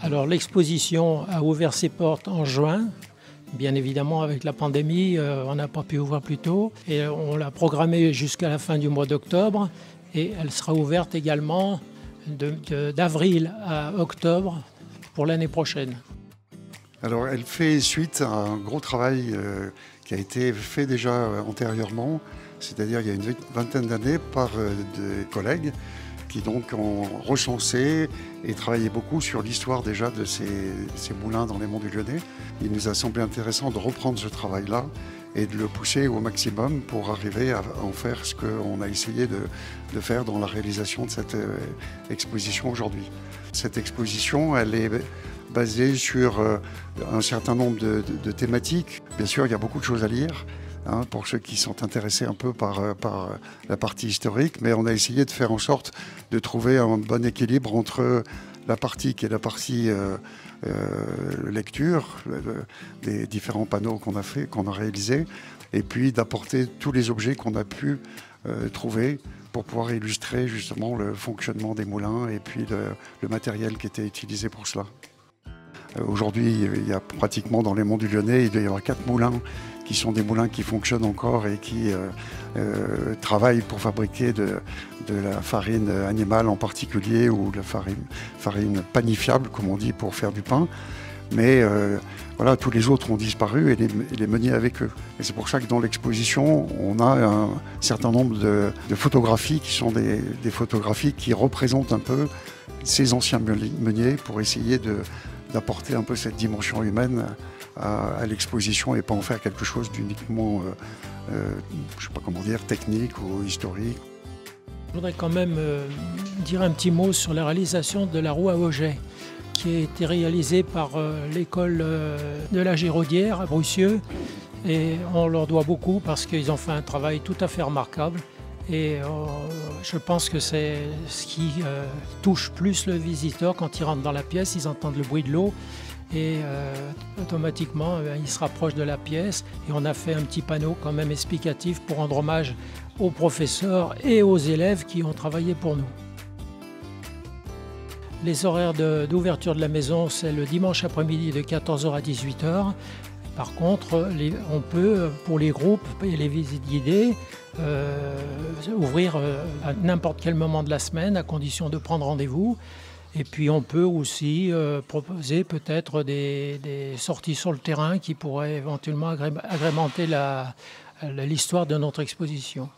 Alors l'exposition a ouvert ses portes en juin. Bien évidemment, avec la pandémie, on n'a pas pu ouvrir plus tôt. Et on l'a programmée jusqu'à la fin du mois d'octobre. Et elle sera ouverte également d'avril à octobre pour l'année prochaine. Alors elle fait suite à un gros travail qui a été fait déjà antérieurement, c'est-à-dire il y a une vingtaine d'années par des collègues qui donc ont recensé et travaillé beaucoup sur l'histoire déjà de ces moulins dans les monts du Lyonnais. Il nous a semblé intéressant de reprendre ce travail-là et de le pousser au maximum pour arriver à en faire ce qu'on a essayé de faire dans la réalisation de cette exposition aujourd'hui. Cette exposition, elle est basée sur un certain nombre de thématiques. Bien sûr, il y a beaucoup de choses à lire. Pour ceux qui sont intéressés un peu par la partie historique, mais on a essayé de faire en sorte de trouver un bon équilibre entre la partie qui est la partie lecture, des différents panneaux qu'on a réalisés, et puis d'apporter tous les objets qu'on a pu trouver pour pouvoir illustrer justement le fonctionnement des moulins et puis le matériel qui était utilisé pour cela. Aujourd'hui, il y a pratiquement dans les monts du Lyonnais, il doit y avoir 4 moulins qui sont des moulins qui fonctionnent encore et qui travaillent pour fabriquer de la farine animale en particulier ou de la farine panifiable, comme on dit, pour faire du pain. Mais voilà, tous les autres ont disparu et les meuniers avec eux. Et c'est pour ça que dans l'exposition, on a un certain nombre de photographies qui sont des photographies qui représentent un peu ces anciens meuniers pour essayer d'apporter un peu cette dimension humaine à l'exposition et pas en faire quelque chose d'uniquement, je ne sais pas comment dire, technique ou historique. Je voudrais quand même dire un petit mot sur la réalisation de la roue à Auget, qui a été réalisée par l'école de la Géraudière à Brussieux. Et on leur doit beaucoup parce qu'ils ont fait un travail tout à fait remarquable. Et je pense que c'est ce qui touche plus le visiteur quand il rentre dans la pièce, ils entendent le bruit de l'eau et automatiquement ils se rapprochent de la pièce. Et on a fait un petit panneau quand même explicatif pour rendre hommage aux professeurs et aux élèves qui ont travaillé pour nous. Les horaires d'ouverture de la maison, c'est le dimanche après-midi de 14 h à 18 h. Par contre, on peut, pour les groupes et les visites guidées, ouvrir à n'importe quel moment de la semaine, à condition de prendre rendez-vous. Et puis on peut aussi proposer peut-être des sorties sur le terrain qui pourraient éventuellement agrémenter l'histoire de notre exposition.